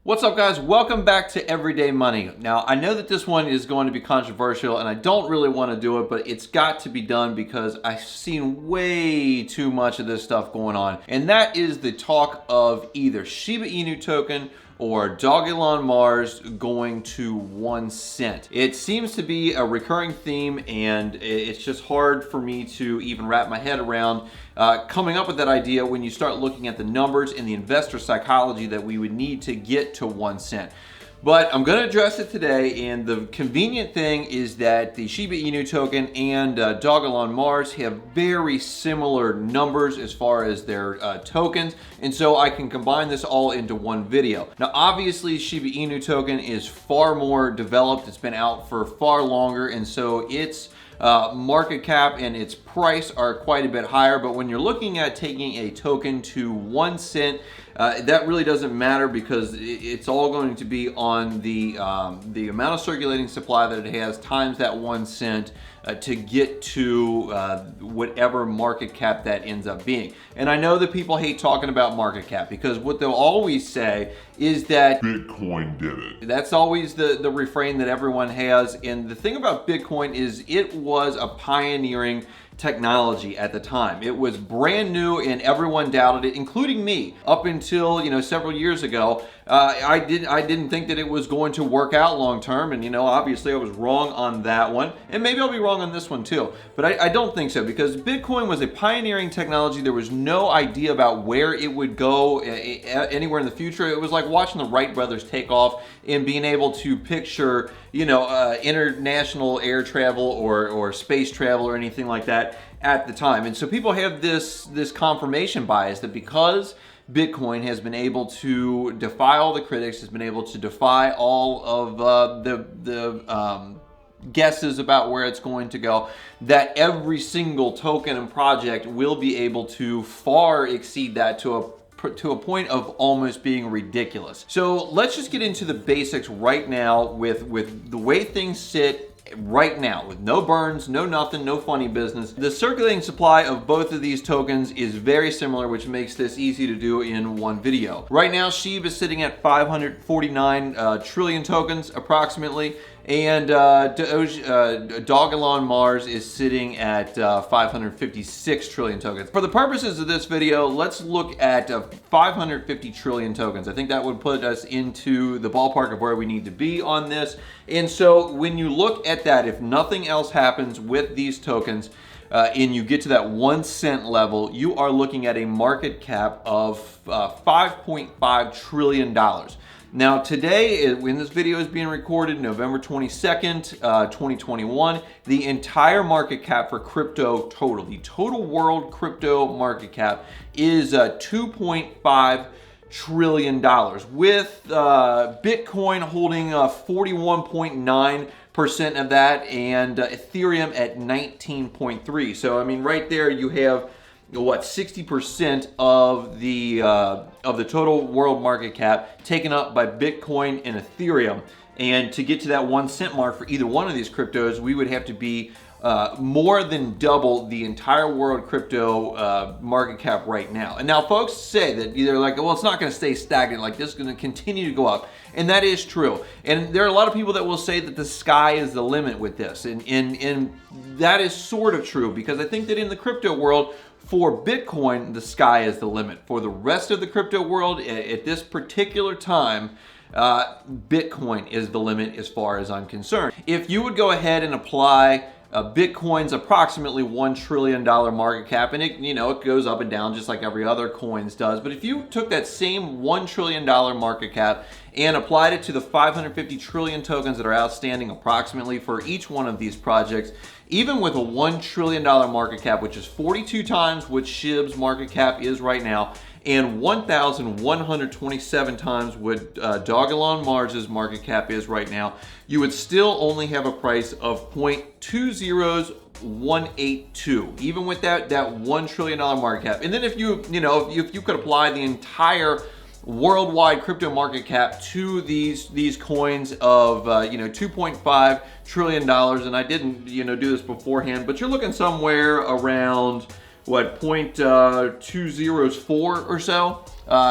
What's up, guys? Welcome back to Everyday Money. Now, I know that this one is going to be controversial and I don't really want to do it, but it's got to be done because I've seen way too much of this stuff going on. And that is the talk of either Shiba Inu Token or Dogelon Mars going to 1 cent. It seems to be a recurring theme, and it's just hard for me to even wrap my head around coming up with that idea when you start looking at the numbers and the investor psychology that we would need to get to 1 cent. But I'm going to address it today, and the convenient thing is that the Shiba Inu token and Dogelon Mars have very similar numbers as far as their tokens, and so I can combine this all into one video. Now, obviously, Shiba Inu token is far more developed. It's been out for far longer, and so its market cap and its price are quite a bit higher. But when you're looking at taking a token to 1 cent, that really doesn't matter because it's all going to be on the amount of circulating supply that it has times that 1 cent to get to whatever market cap that ends up being. And I know that people hate talking about market cap because what they'll always say is that Bitcoin did it. That's always the refrain that everyone has. And the thing about Bitcoin is it was a pioneering technology at the time. It was brand new and everyone doubted it, including me. Up until several years ago, I didn't think that it was going to work out long term, and obviously I was wrong on that one, and maybe I'll be wrong on this one too. But I don't think so, because Bitcoin was a pioneering technology. There was no idea about where it would go anywhere in the future. It was like watching the Wright brothers take off and being able to picture international air travel or space travel or anything like that at the time. And so people have this confirmation bias that because Bitcoin has been able to defy all the critics, has been able to defy all of the guesses about where it's going to go, that every single token and project will be able to far exceed that to a point of almost being ridiculous. So let's just get into the basics right now with the way things sit right now, with no burns, no nothing, no funny business. The circulating supply of both of these tokens is very similar, which makes this easy to do in one video. Right now, SHIB is sitting at 549 trillion tokens approximately, and Dogelon Mars is sitting at 556 trillion tokens. For the purposes of this video, let's look at 550 trillion tokens. I think that would put us into the ballpark of where we need to be on this. And so when you look at that, if nothing else happens with these tokens, and you get to that 1 cent level, you are looking at a market cap of $5.5 trillion. Now today, when this video is being recorded, November 22nd, 2021, the entire market cap for crypto total, the total world crypto market cap is $2.5 trillion, with Bitcoin holding 41.9% of that and Ethereum at 19.3%. So I mean, right there you have 60% of the total world market cap taken up by Bitcoin and Ethereum. And to get to that 1 cent mark for either one of these cryptos, we would have to be more than double the entire world crypto market cap right now. And now folks say that either like, well, it's not going to stay stagnant, like this is going to continue to go up. And that is true. And there are a lot of people that will say that the sky is the limit with this. And that is sort of true, because I think that in the crypto world, for Bitcoin, the sky is the limit. For the rest of the crypto world, at this particular time, Bitcoin is the limit as far as I'm concerned. If you would go ahead and apply Bitcoin's approximately $1 trillion market cap, and it goes up and down just like every other coins does. But if you took that same $1 trillion market cap and applied it to the 550 trillion tokens that are outstanding approximately for each one of these projects, even with a $1 trillion market cap, which is 42 times what SHIB's market cap is right now, and 1,127 times what Dogelon Mars's market cap is right now, you would still only have a price of 0.20182, even with that $1 trillion market cap. And then if you could apply the entire worldwide crypto market cap to these coins of $2.5 trillion, and I didn't do this beforehand, but you're looking somewhere around what, 0.204 or so.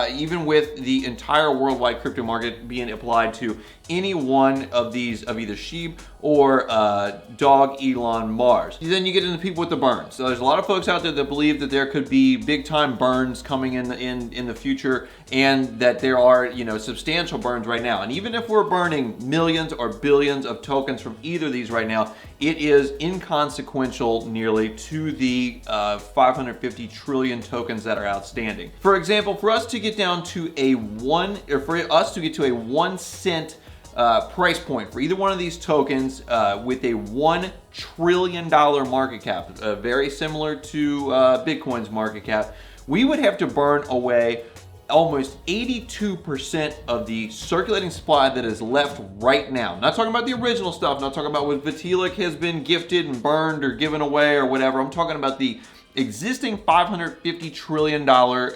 Even with the entire worldwide crypto market being applied to any one of these, of either Shiba or Dogelon Mars. Then you get into people with the burns. So there's a lot of folks out there that believe that there could be big time burns coming in the future, and that there are, you know, substantial burns right now. And even if we're burning millions or billions of tokens from either of these right now, it is inconsequential nearly to the 550 trillion tokens that are outstanding. For example, for us to get down to a 1 cent price point for either one of these tokens with a $1 trillion market cap, very similar to Bitcoin's market cap, we would have to burn away almost 82% of the circulating supply that is left right now. I'm not talking about the original stuff, I'm not talking about what Vitalik has been gifted and burned or given away or whatever. I'm talking about the existing $550 trillion or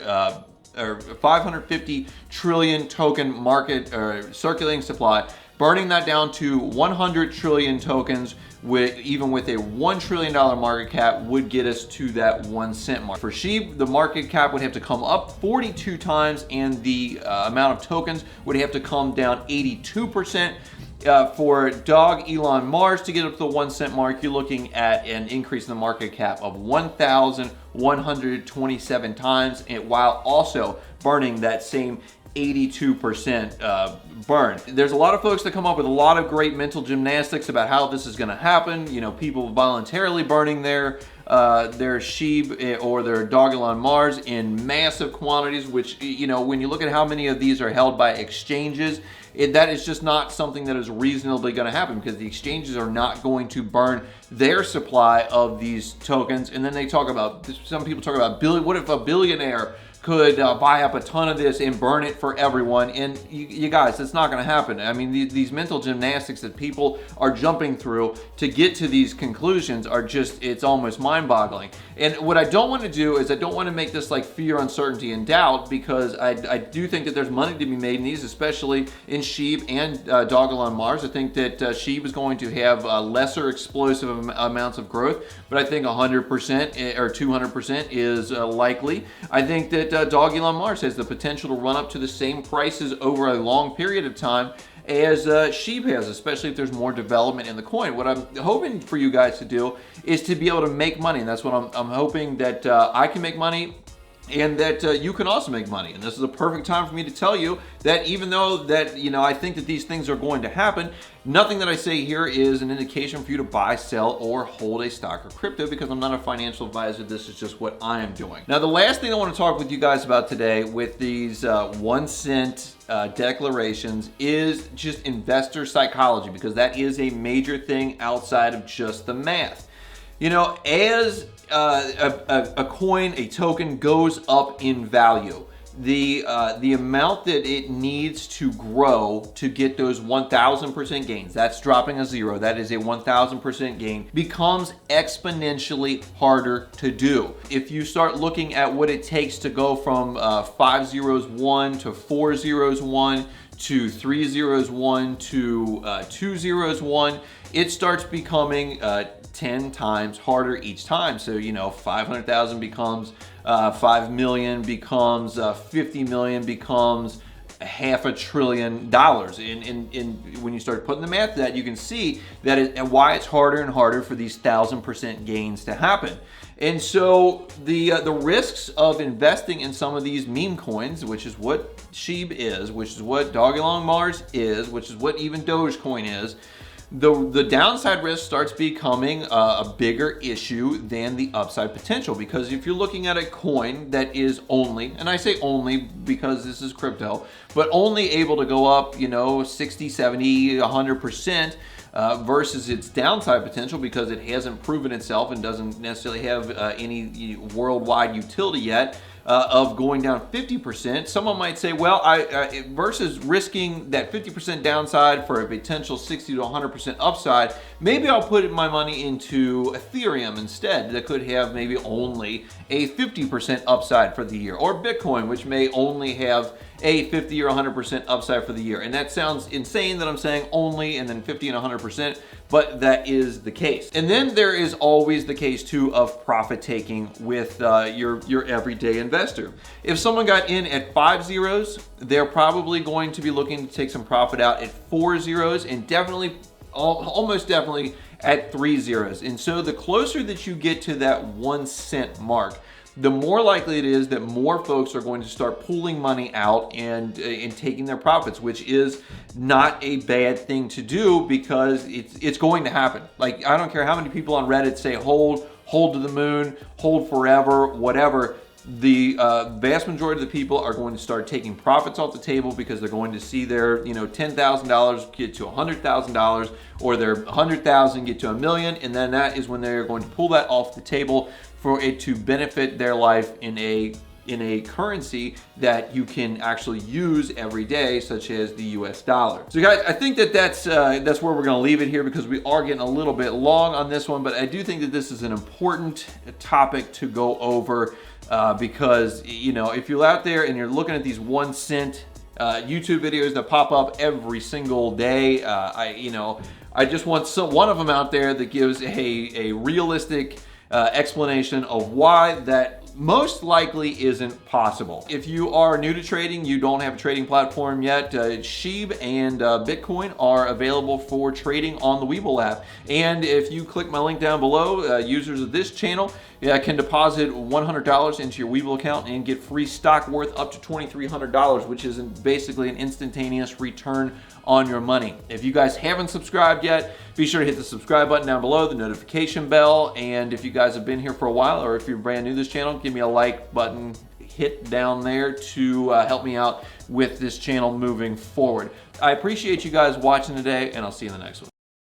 550 trillion token market or circulating supply, burning that down to 100 trillion tokens with even with a $1 trillion market cap would get us to that 1 cent mark. For Shiba, the market cap would have to come up 42 times and the amount of tokens would have to come down 82%. For Dogelon Mars to get up to the 1 cent mark, you're looking at an increase in the market cap of 1,127 times, and while also burning that same 82% burn. There's a lot of folks that come up with a lot of great mental gymnastics about how this is going to happen. You know, people voluntarily burning their Shiba or their Dogelon Mars in massive quantities, which, you know, when you look at how many of these are held by exchanges, that is just not something that is reasonably going to happen, because the exchanges are not going to burn their supply of these tokens. And then they talk about, some people talk about, what if a billionaire could buy up a ton of this and burn it for everyone? And you guys, that's not going to happen. I mean, these mental gymnastics that people are jumping through to get to these conclusions are just, it's almost mind-boggling. And what I don't want to do is I don't want to make this like fear, uncertainty, and doubt, because I do think that there's money to be made in these, especially in Shiba and Dogelon Mars. I think that Shiba is going to have lesser explosive amounts of growth, but I think 100% or 200% is likely. I think that Dogelon Mars has the potential to run up to the same prices over a long period of time as Shiba has, especially if there's more development in the coin. What I'm hoping for you guys to do is to be able to make money, and that's what I'm hoping that I can make money, and that you can also make money. And this is a perfect time for me to tell you that even though that, you know, I think that these things are going to happen, nothing that I say here is an indication for you to buy, sell, or hold a stock or crypto, because I'm not a financial advisor. This is just what I am doing. Now, the last thing I want to talk with you guys about today with these 1 cent declarations is just investor psychology, because that is a major thing outside of just the math. You know, as a coin, a token goes up in value, the amount that it needs to grow to get those 1,000% gains, that's dropping a zero, that is a 1,000% gain, becomes exponentially harder to do. If you start looking at what it takes to go from 5 zeros 1 to 4 zeros 1 to 3 zeros 1 to 2 zeros 1, it starts becoming 10 times harder each time. So, you know, 500,000 becomes 5 million, becomes 50 million, becomes $500 billion. And when you start putting the math to that, you can see that why it's harder and harder for these 1,000% gains to happen. And so the risks of investing in some of these meme coins, which is what Shiba is, which is what Dogelon Mars is, which is what even Dogecoin is, the downside risk starts becoming a bigger issue than the upside potential. Because if you're looking at a coin that is only, and I say only because this is crypto, but only able to go up, you know, 60, 70, 100%, versus its downside potential, because it hasn't proven itself and doesn't necessarily have any worldwide utility yet, of going down 50%. Someone might say, well, versus risking that 50% downside for a potential 60 to 100% upside, maybe I'll put my money into Ethereum instead, that could have maybe only a 50% upside for the year, or Bitcoin, which may only have a 50 or 100% upside for the year. And that sounds insane that I'm saying only and then 50 and 100%, but that is the case. And then there is always the case too of profit taking with your everyday investor. If someone got in at 5 zeros, they're probably going to be looking to take some profit out at 4 zeros, and definitely, almost definitely at 3 zeros. And so the closer that you get to that 1 cent mark, the more likely it is that more folks are going to start pulling money out and taking their profits, which is not a bad thing to do, because it's going to happen. Like, I don't care how many people on Reddit say hold to the moon, hold forever, whatever. The vast majority of the people are going to start taking profits off the table, because they're going to see their $10,000 get to $100,000, or their $100,000 get to $1 million, and then that is when they're going to pull that off the table for it to benefit their life in a currency that you can actually use every day, such as the US dollar. So guys, I think that's where we're gonna leave it here, because we are getting a little bit long on this one, but I do think that this is an important topic to go over, because if you're out there and you're looking at these 1 cent YouTube videos that pop up every single day, I just want one of them out there that gives a realistic explanation of why that most likely isn't possible. If you are new to trading, you don't have a trading platform yet, Shiba and Bitcoin are available for trading on the WeBull app. And if you click my link down below, users of this channel can deposit $100 into your WeBull account and get free stock worth up to $2,300, which is basically an instantaneous return on your money. If you guys haven't subscribed yet, be sure to hit the subscribe button down below, the notification bell, and if you guys have been here for a while, or if you're brand new to this channel, give me a like button hit down there to help me out with this channel moving forward. I appreciate you guys watching today, and I'll see you in the next one.